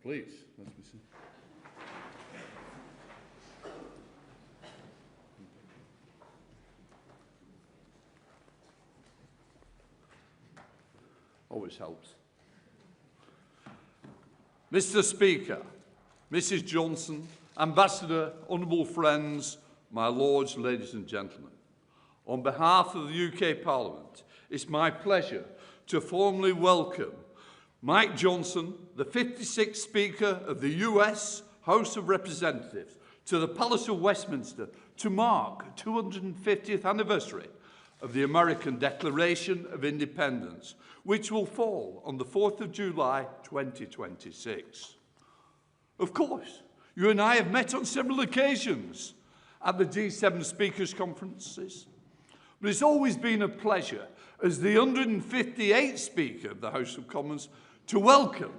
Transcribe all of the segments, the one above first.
Please, let's be seated. Always helps. Mr. Speaker, Mrs. Johnson, Ambassador, honourable friends, my lords, ladies and gentlemen, on behalf of the UK Parliament, it's my pleasure to formally welcome Mike Johnson, the 56th Speaker of the US House of Representatives, to the Palace of Westminster to mark the 250th anniversary of the American Declaration of Independence, which will fall on the 4th of July 2026. Of course, you and I have met on several occasions at the G7 Speakers Conferences, but it's always been a pleasure as the 158th Speaker of the House of Commons to welcome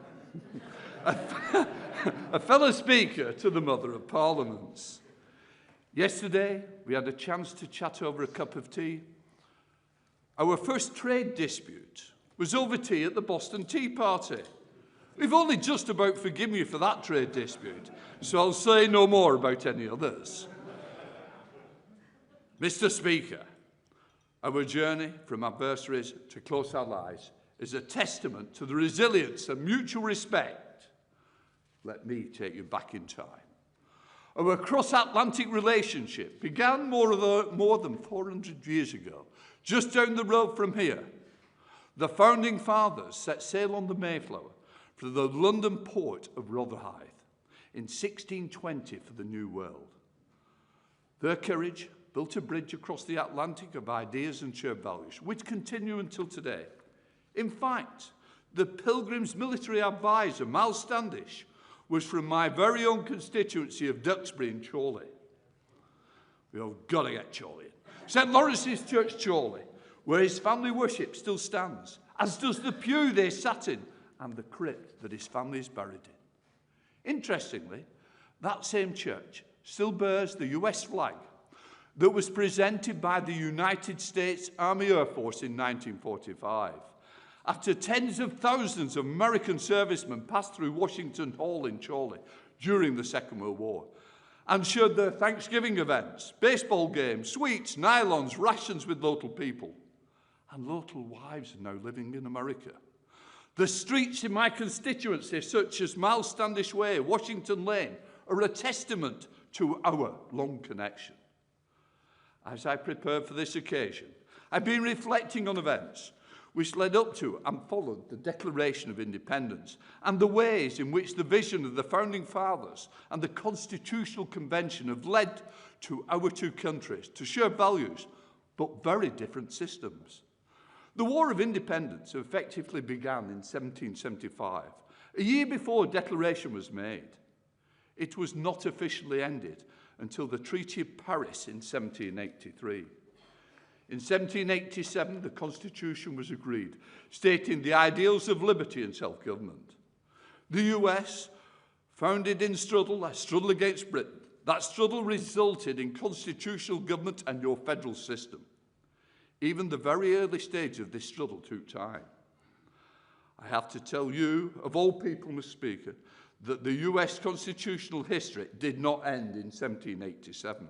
a fellow Speaker to the Mother of Parliaments. Yesterday, we had a chance to chat over a cup of tea. Our first trade dispute was over tea at the Boston Tea Party. We've only just about forgiven you for that trade dispute, so I'll say no more about any others. Mr. Speaker, our journey from adversaries to close allies is a testament to the resilience and mutual respect. Let me take you back in time. Our cross-Atlantic relationship began more than 400 years ago, just down the road from here. The Founding Fathers set sail on the Mayflower for the London port of Rotherhithe in 1620 for the New World. Their courage built a bridge across the Atlantic of ideas and shared values, which continue until today. In fact, the Pilgrims' military advisor, Miles Standish, was from my very own constituency of Duxbury in Chorley. We've got to get Chorley in. St. Lawrence's Church, Chorley, where his family worship still stands, as does the pew they sat in and the crypt that his family is buried in. Interestingly, that same church still bears the US flag that was presented by the United States Army Air Force in 1945. After tens of thousands of American servicemen passed through Washington Hall in Chorley during the Second World War and shared their Thanksgiving events, baseball games, sweets, nylons, rations with local people. And local wives are now living in America. The streets in my constituency, such as Miles Standish Way, Washington Lane, are a testament to our long connection. As I prepared for this occasion, I've been reflecting on events which led up to and followed the Declaration of Independence and the ways in which the vision of the Founding Fathers and the Constitutional Convention have led to our two countries to share values, but very different systems. The War of Independence effectively began in 1775, a year before a declaration was made. It was not officially ended until the Treaty of Paris in 1783. In 1787, the Constitution was agreed, stating the ideals of liberty and self-government. The US founded in struggle, a struggle against Britain. That struggle resulted in constitutional government and your federal system. Even the very early stage of this struggle took time. I have to tell you, of all people, Mr. Speaker, that the US constitutional history did not end in 1787.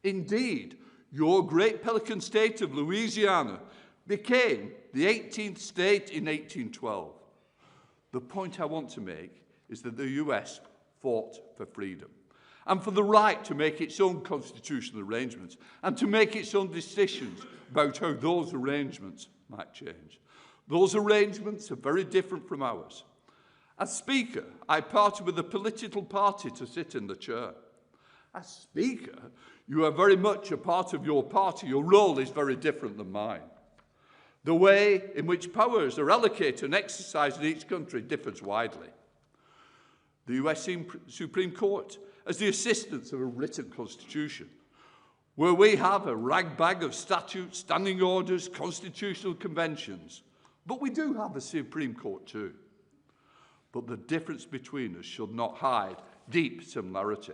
Indeed, your great Pelican state of Louisiana became the 18th state in 1812. The point I want to make is that the US fought for freedom and for the right to make its own constitutional arrangements and to make its own decisions about how those arrangements might change. Those arrangements are very different from ours. As Speaker, I parted with a political party to sit in the chair. As Speaker, you are very much a part of your party. Your role is very different than mine. The way in which powers are allocated and exercised in each country differs widely. The US Supreme Court has the assistance of a written constitution, where we have a ragbag of statutes, standing orders, constitutional conventions. But we do have a Supreme Court too. But the difference between us should not hide deep similarity.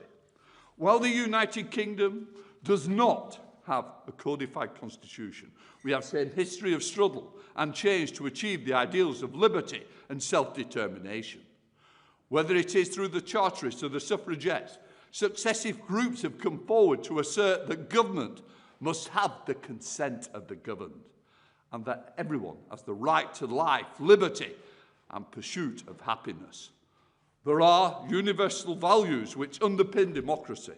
While the United Kingdom does not have a codified constitution, we have seen history of struggle and change to achieve the ideals of liberty and self-determination. Whether it is through the Charterists or the suffragettes, successive groups have come forward to assert that government must have the consent of the governed, and that everyone has the right to life, liberty, and pursuit of happiness. There are universal values which underpin democracy.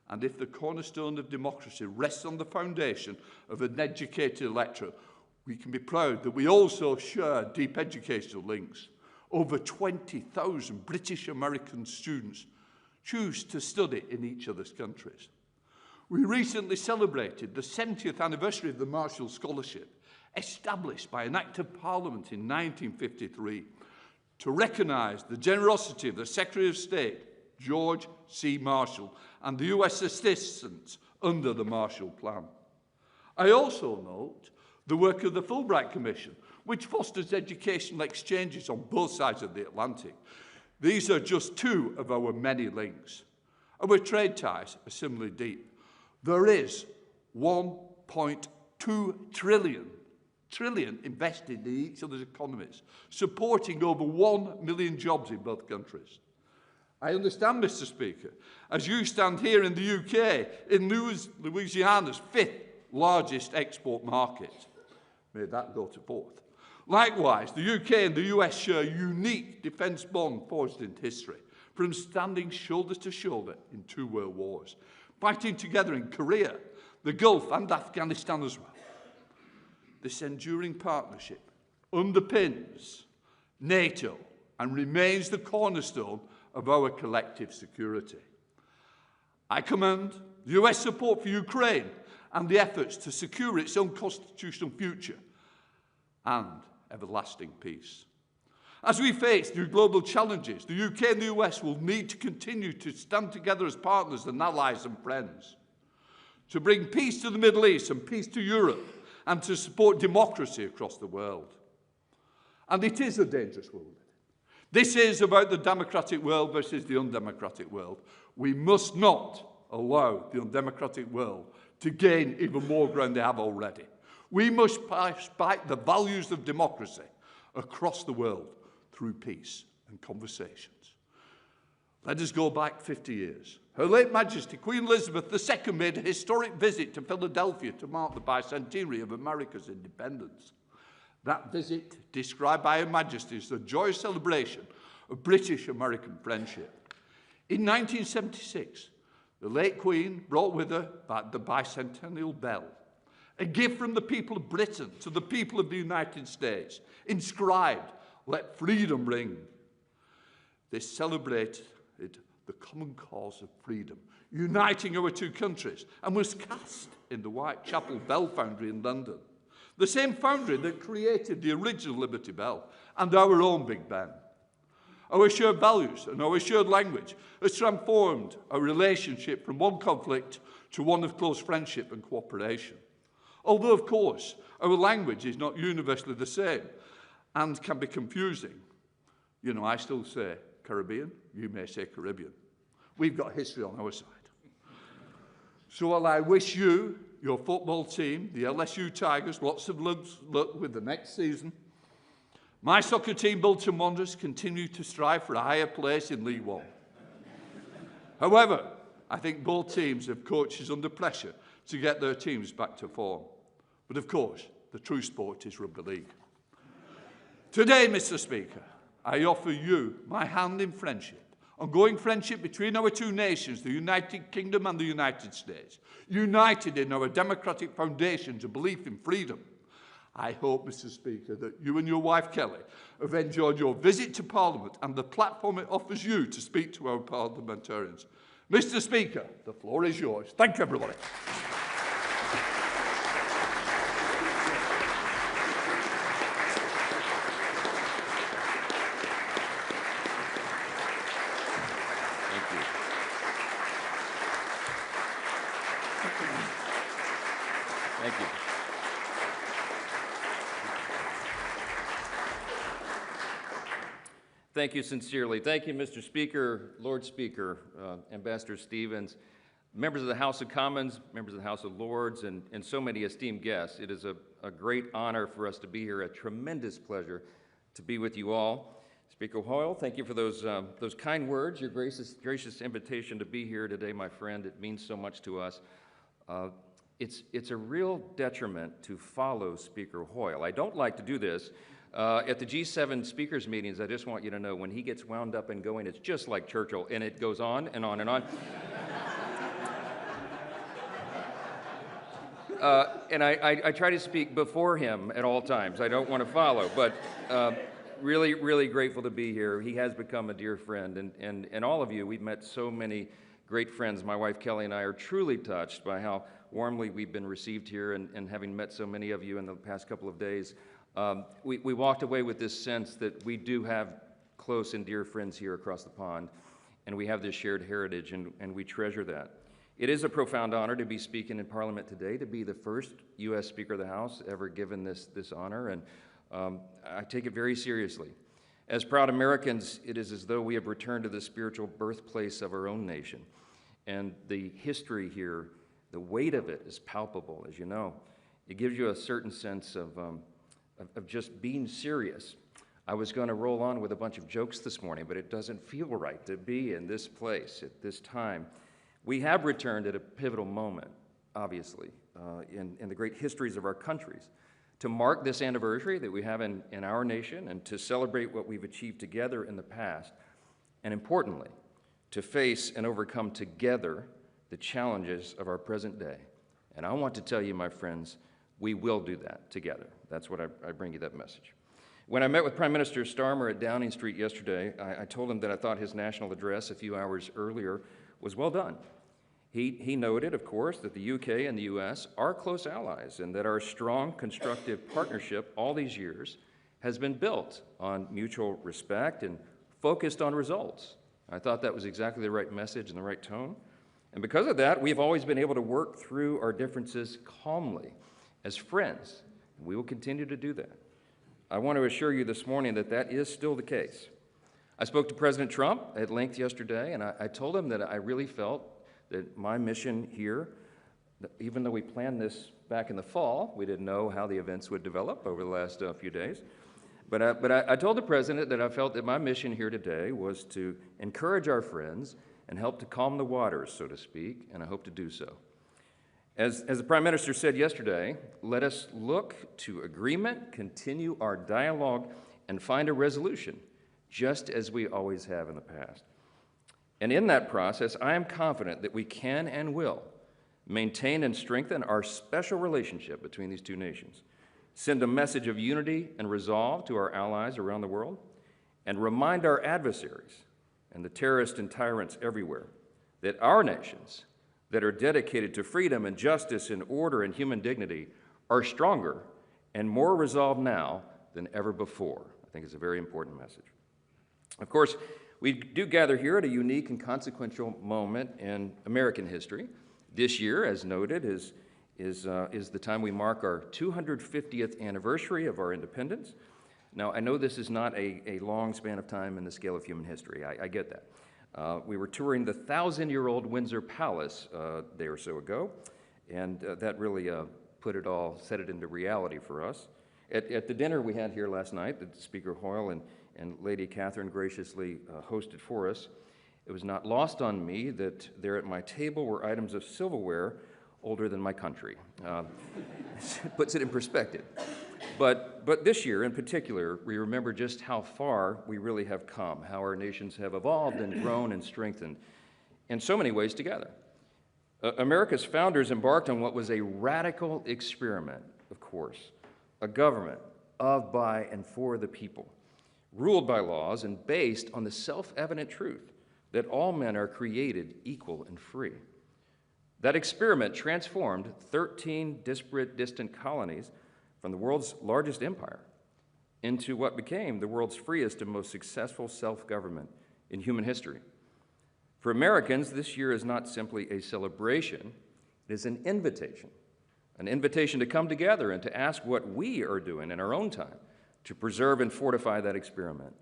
And if the cornerstone of democracy rests on the foundation of an educated electorate, we can be proud that we also share deep educational links. Over 20,000 British American students choose to study in each other's countries. We recently celebrated the 70th anniversary of the Marshall Scholarship, established by an Act of Parliament in 1953 to recognise the generosity of the Secretary of State, George C. Marshall, and the US assistance under the Marshall Plan. I also note the work of the Fulbright Commission, which fosters educational exchanges on both sides of the Atlantic. These are just two of our many links. Our trade ties are similarly deep. There is 1.2 trillion invested in each other's economies, supporting over 1 million jobs in both countries. I understand, Mr. Speaker, as you stand here in the UK, in Louisiana's 5th largest export market. May that go to 4th. Likewise, the UK and the US share a unique defence bond forged in history, from standing shoulder to shoulder in 2 world wars, fighting together in Korea, the Gulf and Afghanistan as well. This enduring partnership underpins NATO and remains the cornerstone of our collective security. I commend the US support for Ukraine and the efforts to secure its own constitutional future and everlasting peace. As we face new global challenges, the UK and the US will need to continue to stand together as partners and allies and friends, to bring peace to the Middle East and peace to Europe, and to support democracy across the world. And it is a dangerous world. This is about the democratic world versus the undemocratic world. We must not allow the undemocratic world to gain even more ground they have already. We must fight the values of democracy across the world through peace and conversations. Let us go back 50 years. Her late Majesty, Queen Elizabeth II, made a historic visit to Philadelphia to mark the bicentenary of America's independence. That visit, described by Her Majesty as a joyous celebration of British-American friendship. In 1976, the late Queen brought with her the bicentennial bell, a gift from the people of Britain to the people of the United States, inscribed, "Let freedom ring." This celebrated the common cause of freedom, uniting our two countries, and was cast in the Whitechapel Bell Foundry in London, the same foundry that created the original Liberty Bell and our own Big Ben. Our shared values and our shared language has transformed our relationship from one conflict to one of close friendship and cooperation. Although, of course, our language is not universally the same and can be confusing. You know, I still say Caribbean, you may say Caribbean. We've got history on our side. So while I wish you, your football team, the LSU Tigers, lots of luck with the next season, my soccer team, Bolton Wanderers, continue to strive for a higher place in League One. However, I think both teams have coaches under pressure to get their teams back to form. But of course, the true sport is rugby league. Today, Mr. Speaker, I offer you my hand in friendship, ongoing friendship between our two nations, the United Kingdom and the United States, united in our democratic foundations of belief in freedom. I hope, Mr. Speaker, that you and your wife, Kelly, have enjoyed your visit to Parliament and the platform it offers you to speak to our parliamentarians. Mr. Speaker, the floor is yours. Thank you, everybody. Thank you. Thank you sincerely. Thank you, Mr. Speaker, Lord Speaker, Ambassador Stevens, members of the House of Commons, members of the House of Lords, and so many esteemed guests. It is a great honor for us to be here, a tremendous pleasure to be with you all, Speaker Hoyle, thank you for those kind words, your gracious invitation to be here today, my friend. It means so much to us. It's a real detriment to follow Speaker Hoyle. I don't like to do this. At the G7 speakers meetings, I just want you to know, when he gets wound up and going, it's just like Churchill, and it goes on and on and on. And I try to speak before him at all times. I don't want to follow, but really, really grateful to be here. He has become a dear friend, and all of you, we've met so many great friends. My wife Kelly and I are truly touched by how warmly we've been received here, and having met so many of you in the past couple of days, we walked away with this sense that we do have close and dear friends here across the pond, and we have this shared heritage, and we treasure that. It is a profound honor to be speaking in Parliament today, to be the first U.S. Speaker of the House ever given this honor, and I take it very seriously. As proud Americans, it is as though we have returned to the spiritual birthplace of our own nation, and the history here, the weight of it is palpable, as you know. It gives you a certain sense of just being serious. I was going to roll on with a bunch of jokes this morning, but it doesn't feel right to be in this place at this time. We have returned at a pivotal moment, obviously, in the great histories of our countries, to mark this anniversary that we have in our nation and to celebrate what we've achieved together in the past, and importantly, to face and overcome together the challenges of our present day. And I want to tell you, my friends, we will do that together. That's what I bring you that message. When I met with Prime Minister Starmer at Downing Street yesterday, I told him that I thought his national address a few hours earlier was well done. He noted, of course, that the UK and the US are close allies, and that our strong, constructive partnership all these years has been built on mutual respect and focused on results. I thought that was exactly the right message and the right tone. And because of that, we've always been able to work through our differences calmly as friends. And we will continue to do that. I want to assure you this morning that that is still the case. I spoke to President Trump at length yesterday, and I told him that I really felt that my mission here, even though we planned this back in the fall, we didn't know how the events would develop over the last few days. But I told the President that I felt that my mission here today was to encourage our friends and help to calm the waters, so to speak, and I hope to do so. As the Prime Minister said yesterday, let us look to agreement, continue our dialogue, and find a resolution, just as we always have in the past. And in that process, I am confident that we can and will maintain and strengthen our special relationship between these two nations, send a message of unity and resolve to our allies around the world, and remind our adversaries and the terrorists and tyrants everywhere that our nations that are dedicated to freedom and justice and order and human dignity are stronger and more resolved now than ever before. I think it's a very important message. Of course, we do gather here at a unique and consequential moment in American history. This year, as noted, is the time we mark our 250th anniversary of our independence. Now, I know this is not a long span of time in the scale of human history. I get that. We were touring the 1,000-year-old Windsor Palace a day or so ago, and that really set it into reality for us. At the dinner we had here last night that Speaker Hoyle and Lady Catherine graciously hosted for us, it was not lost on me that there at my table were items of silverware older than my country. Puts it in perspective. But this year in particular, we remember just how far we really have come, how our nations have evolved and grown and strengthened in so many ways together. America's founders embarked on what was a radical experiment, of course, a government of, by, and for the people, ruled by laws and based on the self-evident truth that all men are created equal and free. That experiment transformed 13 disparate, distant colonies from the world's largest empire into what became the world's freest and most successful self-government in human history. For Americans, this year is not simply a celebration, it is an invitation to come together and to ask what we are doing in our own time to preserve and fortify that experiment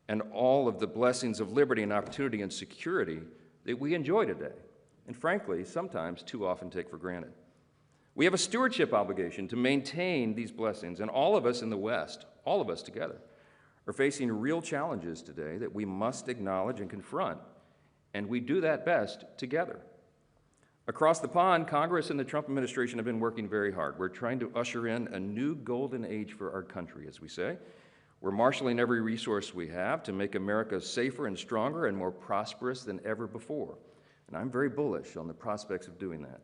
and all of the blessings of liberty and opportunity and security that we enjoy today, and frankly, sometimes too often take for granted. We have a stewardship obligation to maintain these blessings, and all of us in the West, all of us together, are facing real challenges today that we must acknowledge and confront, and we do that best together. Across the pond, Congress and the Trump administration have been working very hard. We're trying to usher in a new golden age for our country, as we say. We're marshaling every resource we have to make America safer and stronger and more prosperous than ever before. And I'm very bullish on the prospects of doing that.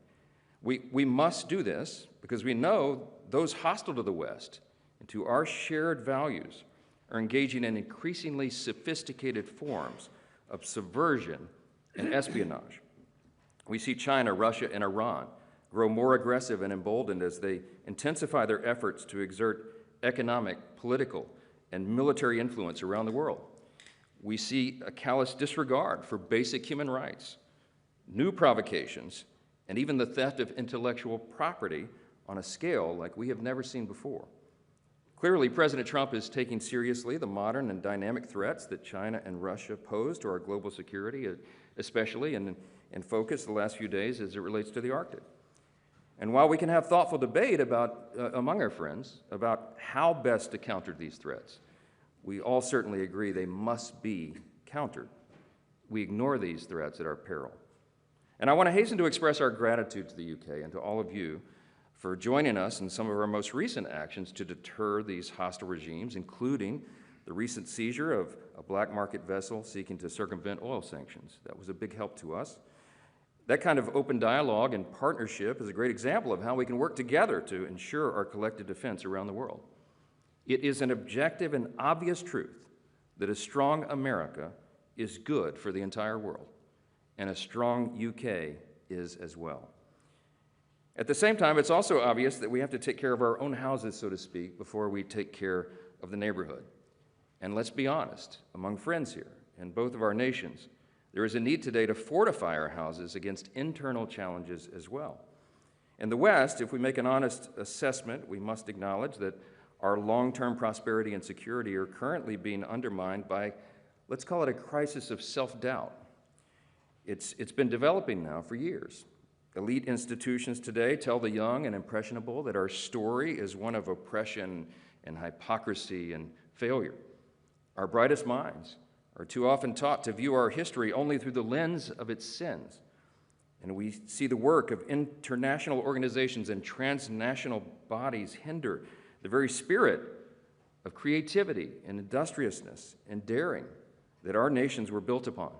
We must do this because we know those hostile to the West and to our shared values are engaging in increasingly sophisticated forms of subversion and espionage. We see China, Russia, and Iran grow more aggressive and emboldened as they intensify their efforts to exert economic, political, and military influence around the world. We see a callous disregard for basic human rights, new provocations, and even the theft of intellectual property on a scale like we have never seen before. Clearly, President Trump is taking seriously the modern and dynamic threats that China and Russia pose to our global security, especially in focus the last few days as it relates to the Arctic. And while we can have thoughtful debate among our friends about how best to counter these threats, we all certainly agree they must be countered. We ignore these threats at our peril. And I want to hasten to express our gratitude to the UK and to all of you for joining us in some of our most recent actions to deter these hostile regimes, including the recent seizure of a black market vessel seeking to circumvent oil sanctions. That was a big help to us. That kind of open dialogue and partnership is a great example of how we can work together to ensure our collective defense around the world. It is an objective and obvious truth that a strong America is good for the entire world, and a strong UK is as well. At the same time, it's also obvious that we have to take care of our own houses, so to speak, before we take care of the neighborhood. And let's be honest, among friends here, in both of our nations, there is a need today to fortify our houses against internal challenges as well. In the West, if we make an honest assessment, we must acknowledge that our long-term prosperity and security are currently being undermined by, let's call it a crisis of self-doubt. It's been developing now for years. Elite institutions today tell the young and impressionable that our story is one of oppression and hypocrisy and failure. Our brightest minds are too often taught to view our history only through the lens of its sins. And we see the work of international organizations and transnational bodies hinder the very spirit of creativity and industriousness and daring that our nations were built upon.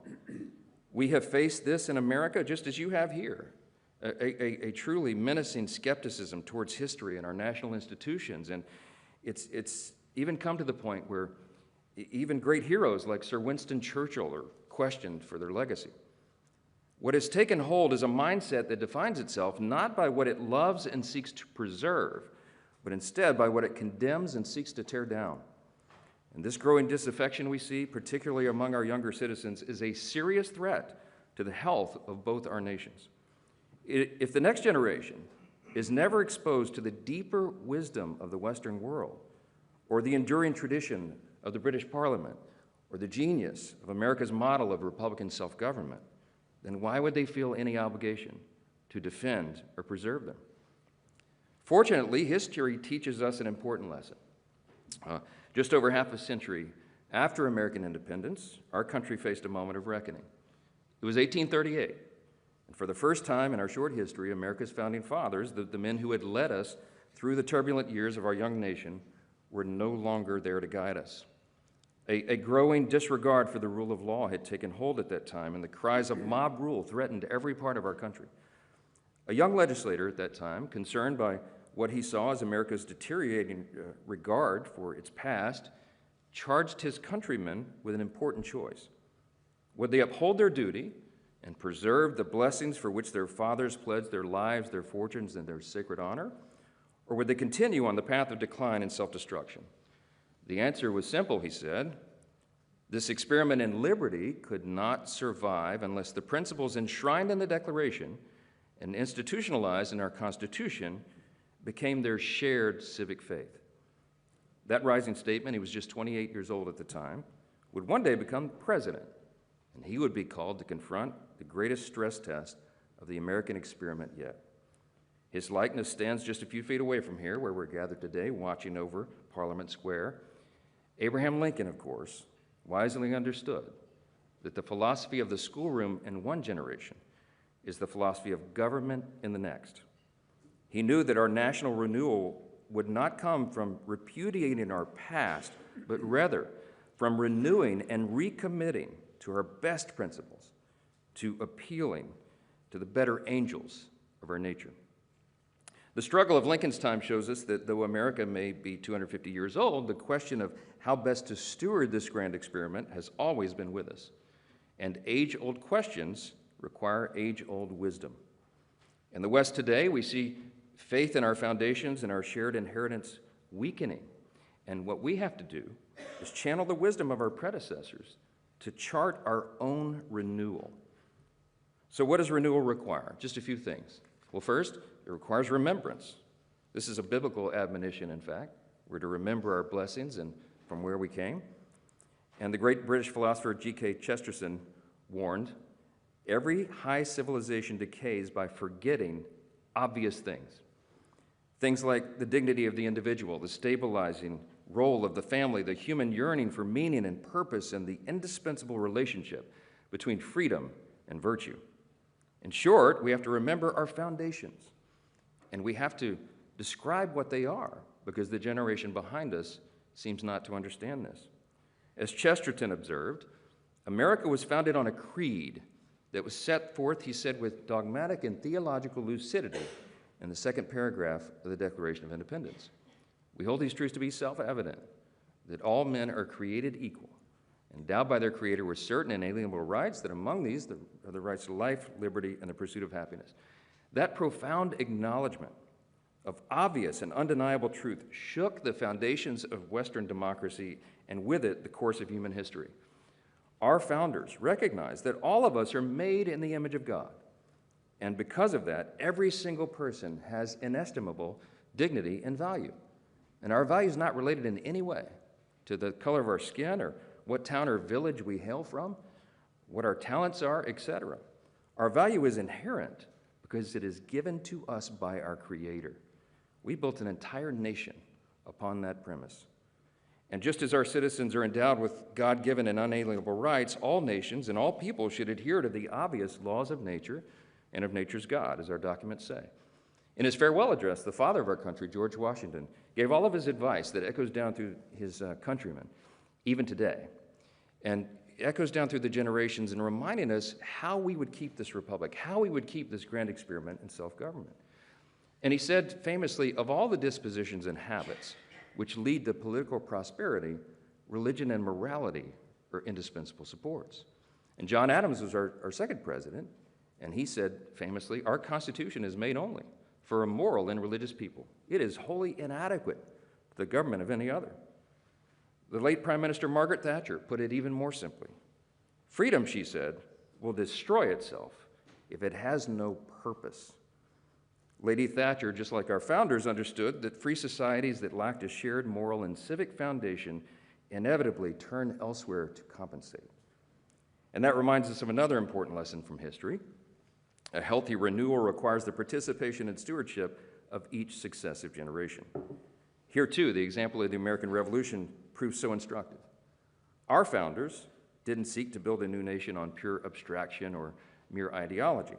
We have faced this in America just as you have here, a truly menacing skepticism towards history and our national institutions. And it's even come to the point where even great heroes like Sir Winston Churchill are questioned for their legacy. What has taken hold is a mindset that defines itself not by what it loves and seeks to preserve, but instead by what it condemns and seeks to tear down. And this growing disaffection we see, particularly among our younger citizens, is a serious threat to the health of both our nations. If the next generation is never exposed to the deeper wisdom of the Western world, or the enduring tradition of the British Parliament, or the genius of America's model of Republican self-government, then why would they feel any obligation to defend or preserve them? Fortunately, history teaches us an important lesson. Just over half a century after American independence, our country faced a moment of reckoning. It was 1838, and for the first time in our short history, America's founding fathers, the men who had led us through the turbulent years of our young nation, were no longer there to guide us. A growing disregard for the rule of law had taken hold at that time, and the cries of mob rule threatened every part of our country. A young legislator at that time, concerned by what he saw as America's deteriorating regard for its past, charged his countrymen with an important choice. Would they uphold their duty and preserve the blessings for which their fathers pledged their lives, their fortunes, and their sacred honor? Or would they continue on the path of decline and self-destruction? The answer was simple, he said. This experiment in liberty could not survive unless the principles enshrined in the Declaration and institutionalized in our Constitution became their shared civic faith. That rising statement, he was just 28 years old at the time, would one day become president, and he would be called to confront the greatest stress test of the American experiment yet. His likeness stands just a few feet away from here, where we're gathered today, watching over Parliament Square. Abraham Lincoln, of course, wisely understood that the philosophy of the schoolroom in one generation is the philosophy of government in the next. He knew that our national renewal would not come from repudiating our past, but rather from renewing and recommitting to our best principles, to appealing to the better angels of our nature. The struggle of Lincoln's time shows us that though America may be 250 years old, the question of how best to steward this grand experiment has always been with us. And age-old questions require age-old wisdom. In the West today, we see faith in our foundations and our shared inheritance weakening. And what we have to do is channel the wisdom of our predecessors to chart our own renewal. So what does renewal require? Just a few things. Well, first, it requires remembrance. This is a biblical admonition, in fact. We're to remember our blessings and from where we came. And the great British philosopher G.K. Chesterton warned, every high civilization decays by forgetting obvious things. Things like the dignity of the individual, the stabilizing role of the family, the human yearning for meaning and purpose, and the indispensable relationship between freedom and virtue. In short, we have to remember our foundations, and we have to describe what they are, because the generation behind us seems not to understand this. As Chesterton observed, America was founded on a creed that was set forth, he said, with dogmatic and theological lucidity in the second paragraph of the Declaration of Independence. We hold these truths to be self-evident, that all men are created equal, endowed by their Creator with certain inalienable rights, that among these are the rights to life, liberty, and the pursuit of happiness. That profound acknowledgement of obvious and undeniable truth shook the foundations of Western democracy, and with it, the course of human history. Our founders recognized that all of us are made in the image of God, and because of that, every single person has inestimable dignity and value. And our value is not related in any way to the color of our skin or what town or village we hail from, what our talents are, etc. Our value is inherent because it is given to us by our Creator. We built an entire nation upon that premise. And just as our citizens are endowed with God-given and unalienable rights, all nations and all people should adhere to the obvious laws of nature and of nature's God, as our documents say. In his farewell address, the father of our country, George Washington, gave all of his advice that echoes down through his countrymen, even today, and echoes down through the generations in reminding us how we would keep this republic, how we would keep this grand experiment in self-government. And he said famously, of all the dispositions and habits which lead to political prosperity, religion and morality are indispensable supports. And John Adams was our second president, and he said famously, our Constitution is made only for a moral and religious people. It is wholly inadequate to the government of any other. The late Prime Minister Margaret Thatcher put it even more simply. Freedom, she said, will destroy itself if it has no purpose. Lady Thatcher, just like our founders, understood that free societies that lacked a shared moral and civic foundation inevitably turn elsewhere to compensate. And that reminds us of another important lesson from history. A healthy renewal requires the participation and stewardship of each successive generation. Here, too, the example of the American Revolution proves so instructive. Our founders didn't seek to build a new nation on pure abstraction or mere ideology,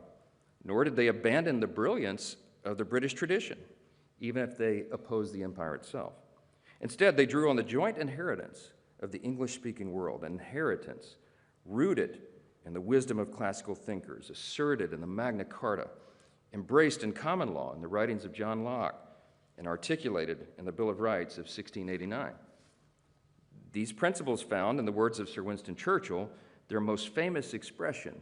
nor did they abandon the brilliance of the British tradition, even if they opposed the empire itself. Instead, they drew on the joint inheritance of the English-speaking world, an inheritance rooted in the wisdom of classical thinkers, asserted in the Magna Carta, embraced in common law in the writings of John Locke, and articulated in the Bill of Rights of 1689. These principles found, in the words of Sir Winston Churchill, their most famous expression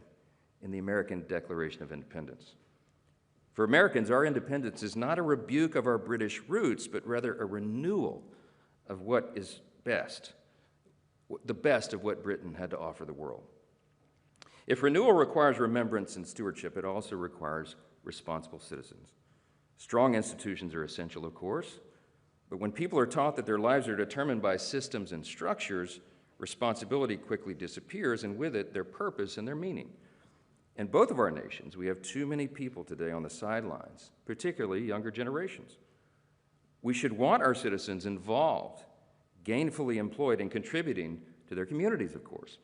in the American Declaration of Independence. For Americans, our independence is not a rebuke of our British roots, but rather a renewal of what is best, the best of what Britain had to offer the world. If renewal requires remembrance and stewardship, it also requires responsible citizens. Strong institutions are essential, of course, but when people are taught that their lives are determined by systems and structures, responsibility quickly disappears, and with it, their purpose and their meaning. In both of our nations, we have too many people today on the sidelines, particularly younger generations. We should want our citizens involved, gainfully employed and contributing to their communities, of course.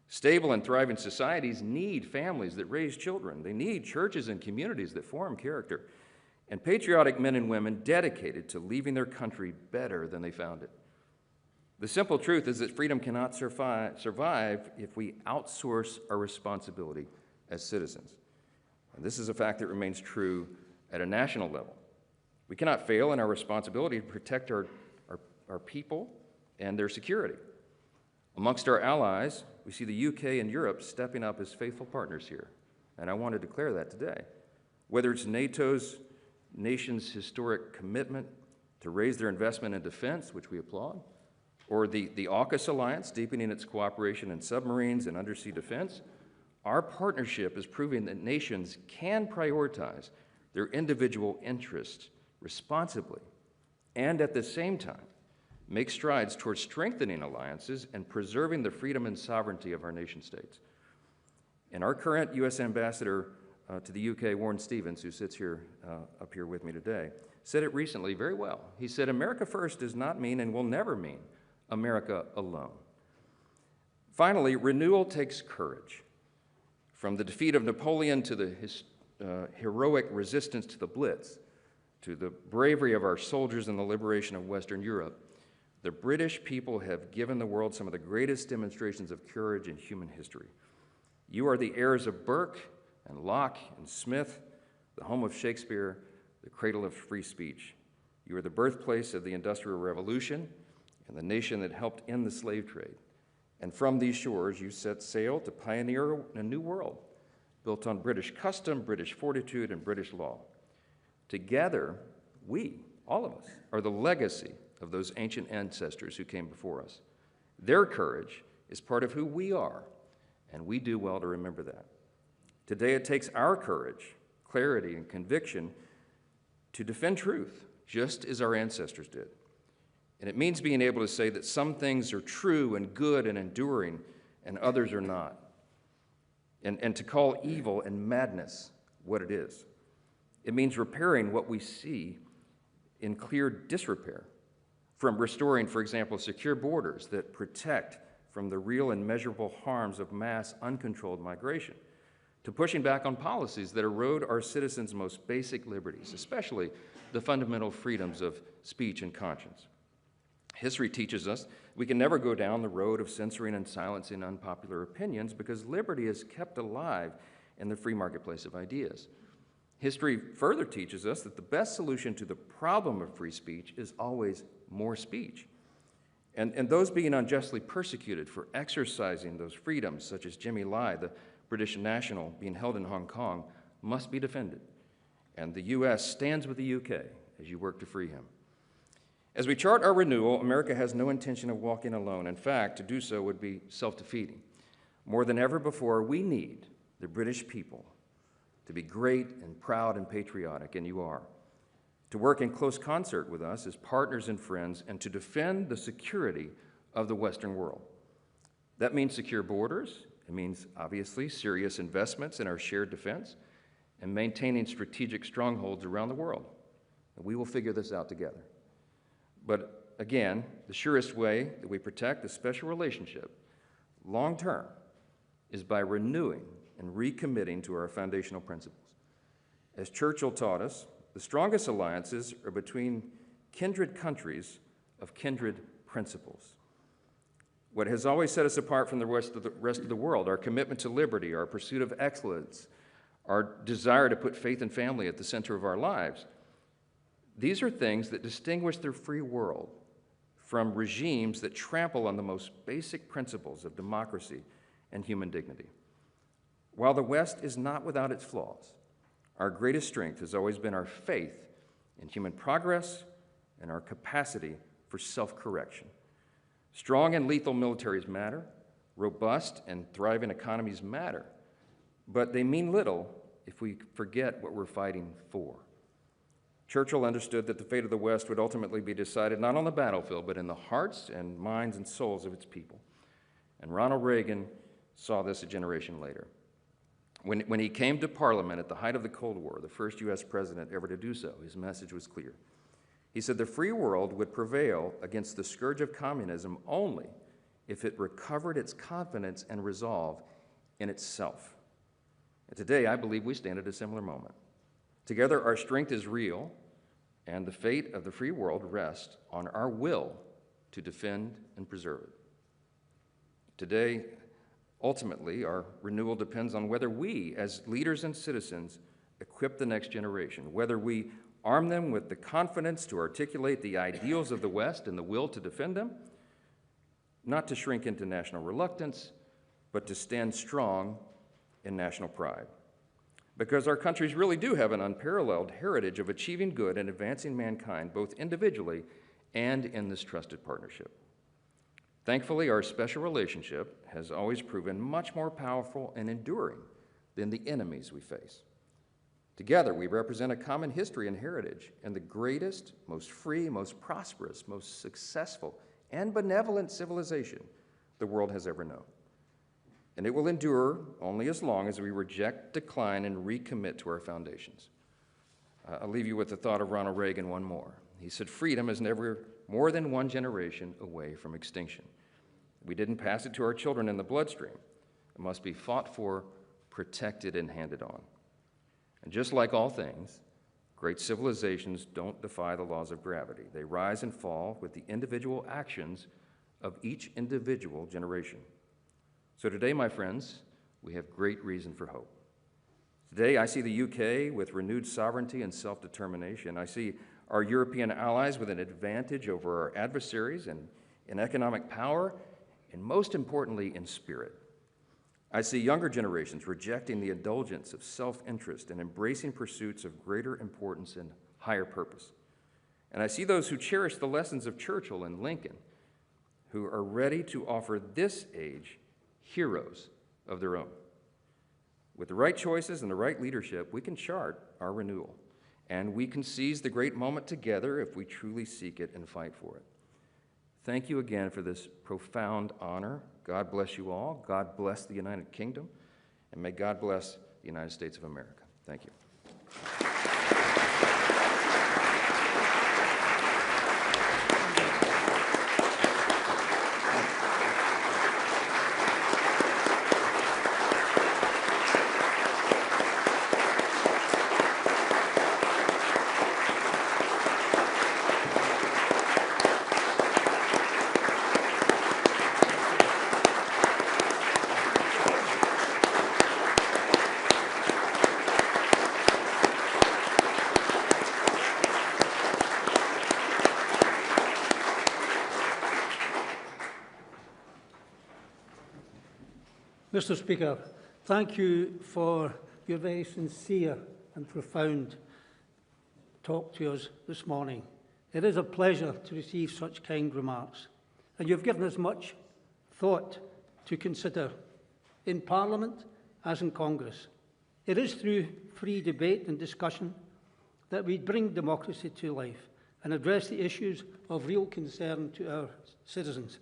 Stable and thriving societies need families that raise children. They need churches and communities that form character, and patriotic men and women dedicated to leaving their country better than they found it. The simple truth is that freedom cannot survive if we outsource our responsibility as citizens. And this is a fact that remains true at a national level. We cannot fail in our responsibility to protect our people and their security. Amongst our allies, we see the UK and Europe stepping up as faithful partners here, and I want to declare that today. Whether it's NATO's nation's historic commitment to raise their investment in defense, which we applaud, or the AUKUS alliance deepening its cooperation in submarines and undersea defense, our partnership is proving that nations can prioritize their individual interests responsibly and at the same time make strides towards strengthening alliances and preserving the freedom and sovereignty of our nation states. And our current U.S. ambassador to the UK, Warren Stevens, who sits here up here with me today, said it recently very well. He said, "America first does not mean and will never mean America alone." Finally, renewal takes courage. From the defeat of Napoleon to the heroic resistance to the Blitz, to the bravery of our soldiers in the liberation of Western Europe, the British people have given the world some of the greatest demonstrations of courage in human history. You are the heirs of Burke and Locke and Smith, the home of Shakespeare, the cradle of free speech. You are the birthplace of the Industrial Revolution and the nation that helped end the slave trade. And from these shores, you set sail to pioneer a new world built on British custom, British fortitude, and British law. Together, we, all of us, are the legacy of those ancient ancestors who came before us. Their courage is part of who we are, and we do well to remember that. Today, it takes our courage, clarity, and conviction to defend truth, just as our ancestors did. And it means being able to say that some things are true and good and enduring, and others are not. And to call evil and madness what it is. It means repairing what we see in clear disrepair, from restoring, for example, secure borders that protect from the real and measurable harms of mass uncontrolled migration, to pushing back on policies that erode our citizens' most basic liberties, especially the fundamental freedoms of speech and conscience. History teaches us we can never go down the road of censoring and silencing unpopular opinions because liberty is kept alive in the free marketplace of ideas. History further teaches us that the best solution to the problem of free speech is always more speech. And those being unjustly persecuted for exercising those freedoms, such as Jimmy Lai, the British national being held in Hong Kong, must be defended. And the U.S. stands with the UK as you work to free him. As we chart our renewal, America has no intention of walking alone. In fact, to do so would be self-defeating. More than ever before, we need the British people to be great and proud and patriotic, and you are. To work in close concert with us as partners and friends, and to defend the security of the Western world. That means secure borders. It means, obviously, serious investments in our shared defense and maintaining strategic strongholds around the world. And we will figure this out together. But again, the surest way that we protect this special relationship long-term is by renewing and recommitting to our foundational principles. As Churchill taught us, the strongest alliances are between kindred countries of kindred principles. What has always set us apart from the rest of the world, our commitment to liberty, our pursuit of excellence, our desire to put faith and family at the center of our lives, these are things that distinguish the free world from regimes that trample on the most basic principles of democracy and human dignity. While the West is not without its flaws, our greatest strength has always been our faith in human progress and our capacity for self-correction. Strong and lethal militaries matter, robust and thriving economies matter, but they mean little if we forget what we're fighting for. Churchill understood that the fate of the West would ultimately be decided not on the battlefield, but in the hearts and minds and souls of its people. And Ronald Reagan saw this a generation later. When he came to Parliament at the height of the Cold War, the first U.S. president ever to do so, his message was clear. He said the free world would prevail against the scourge of communism only if it recovered its confidence and resolve in itself. And today, I believe we stand at a similar moment. Together, our strength is real, and the fate of the free world rests on our will to defend and preserve it. Today, ultimately, our renewal depends on whether we, as leaders and citizens, equip the next generation, whether we arm them with the confidence to articulate the ideals of the West and the will to defend them, not to shrink into national reluctance, but to stand strong in national pride. Because our countries really do have an unparalleled heritage of achieving good and advancing mankind, both individually and in this trusted partnership. Thankfully, our special relationship has always proven much more powerful and enduring than the enemies we face. Together, we represent a common history and heritage, and the greatest, most free, most prosperous, most successful, and benevolent civilization the world has ever known. And it will endure only as long as we reject, decline, and recommit to our foundations. I'll leave you with the thought of Ronald Reagan one more. He said, freedom is never more than one generation away from extinction. We didn't pass it to our children in the bloodstream. It must be fought for, protected, and handed on. And just like all things, great civilizations don't defy the laws of gravity. They rise and fall with the individual actions of each individual generation. So today, my friends, we have great reason for hope. Today, I see the UK with renewed sovereignty and self-determination. I see our European allies with an advantage over our adversaries in economic power, and most importantly, in spirit. I see younger generations rejecting the indulgence of self-interest and embracing pursuits of greater importance and higher purpose. And I see those who cherish the lessons of Churchill and Lincoln, who are ready to offer this age heroes of their own. With the right choices and the right leadership, we can chart our renewal, and we can seize the great moment together if we truly seek it and fight for it. Thank you again for this profound honor. God bless you all. God bless the United Kingdom, and may God bless the United States of America. Thank you. Mr. Speaker, thank you for your very sincere and profound talk to us this morning. It is a pleasure to receive such kind remarks, and you've given us much thought to consider in Parliament as in Congress. It is through free debate and discussion that we bring democracy to life and address the issues of real concern to our citizens.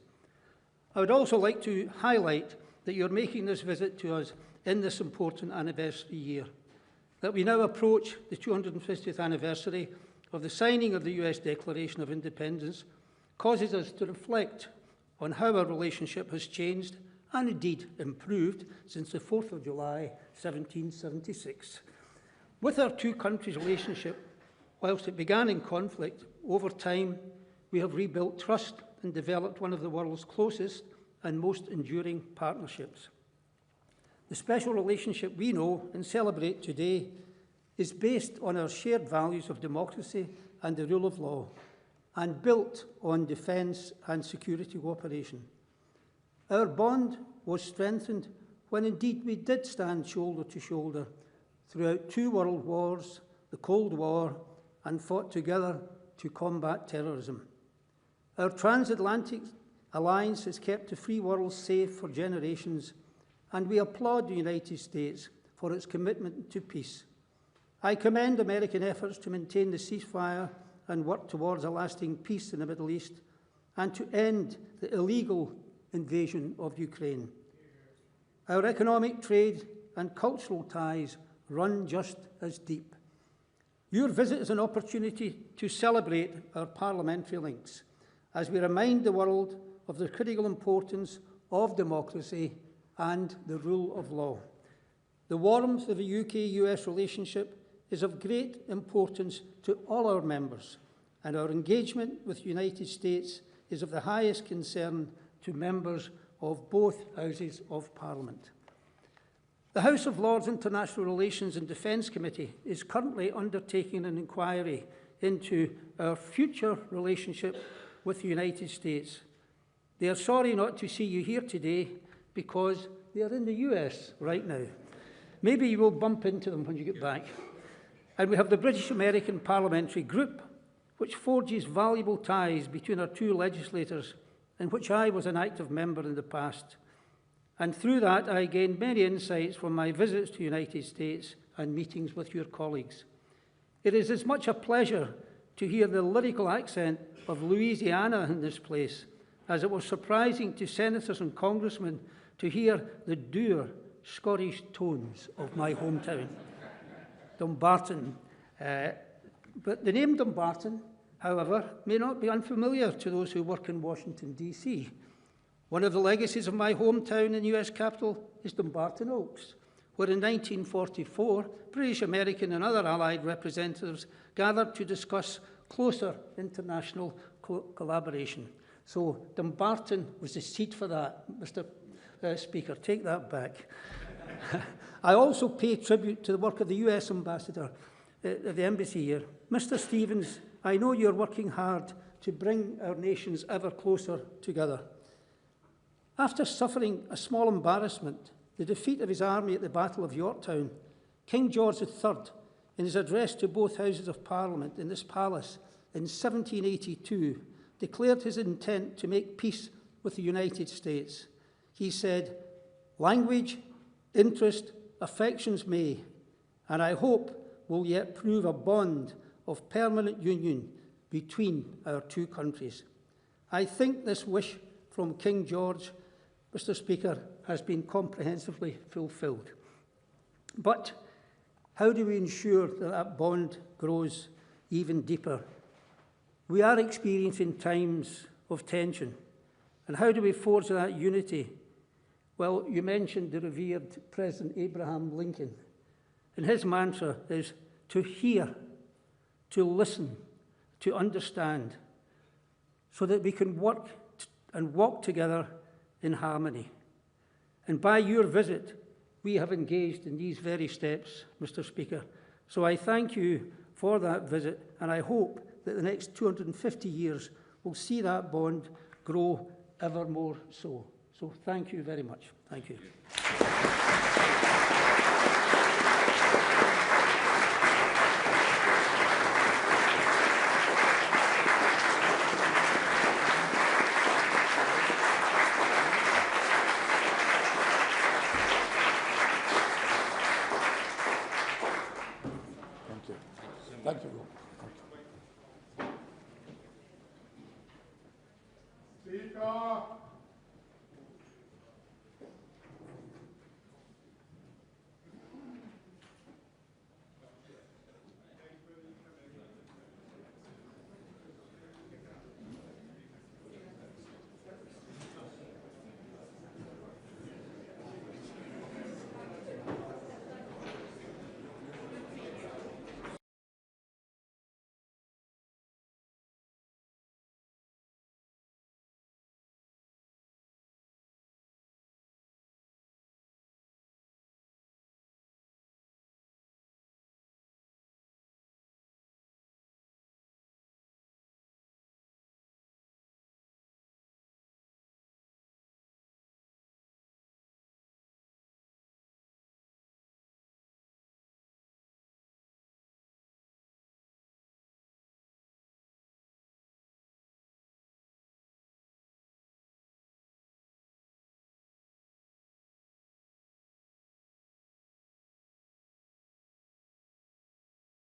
I would also like to highlight that you're making this visit to us in this important anniversary year, that we now approach the 250th anniversary of the signing of the US Declaration of Independence, causes us to reflect on how our relationship has changed and indeed improved since the 4th of July, 1776. With our two countries' relationship, whilst it began in conflict, over time we have rebuilt trust and developed one of the world's closest and most enduring partnerships. The special relationship we know and celebrate today is based on our shared values of democracy and the rule of law, and built on defence and security cooperation. Our bond was strengthened when indeed we did stand shoulder to shoulder throughout two world wars, the Cold War, and fought together to combat terrorism. Our transatlantic alliance has kept the free world safe for generations, and we applaud the United States for its commitment to peace. I commend American efforts to maintain the ceasefire and work towards a lasting peace in the Middle East, and to end the illegal invasion of Ukraine. Our economic, trade, and cultural ties run just as deep. Your visit is an opportunity to celebrate our parliamentary links as we remind the world of the critical importance of democracy and the rule of law. The warmth of a UK-US relationship is of great importance to all our members, and our engagement with the United States is of the highest concern to members of both Houses of Parliament. The House of Lords International Relations and Defence Committee is currently undertaking an inquiry into our future relationship with the United States. They are sorry not to see you here today because they are in the US right now. Maybe you will bump into them when you get back. And we have the British-American Parliamentary Group, which forges valuable ties between our two legislators, in which I was an active member in the past. And through that, I gained many insights from my visits to the United States and meetings with your colleagues. It is as much a pleasure to hear the lyrical accent of Louisiana in this place as it was surprising to senators and congressmen to hear the dour Scottish tones of my hometown, Dumbarton. But the name Dumbarton, however, may not be unfamiliar to those who work in Washington, D.C. One of the legacies of my hometown in the US capital is Dumbarton Oaks, where in 1944, British, American and other Allied representatives gathered to discuss closer international collaboration. So Dumbarton was the seat for that, Mr. Speaker. Take that back. I also pay tribute to the work of the US Ambassador at the Embassy here. Mr. Stevens, I know you're working hard to bring our nations ever closer together. After suffering a small embarrassment, the defeat of his army at the Battle of Yorktown, King George III, in his address to both Houses of Parliament in this palace in 1782, declared his intent to make peace with the United States. He said, "Language, interest, affections may, and I hope will yet prove a bond of permanent union between our two countries." I think this wish from King George, Mr. Speaker, has been comprehensively fulfilled. But how do we ensure that that bond grows even deeper? We are experiencing times of tension. And how do we forge that unity? Well, you mentioned the revered President Abraham Lincoln. And his mantra is to hear, to listen, to understand, so that we can work and walk together in harmony. And by your visit, we have engaged in these very steps, Mr. Speaker. So I thank you for that visit, and I hope that the next 250 years will see that bond grow ever more so. So thank you very much. Thank you.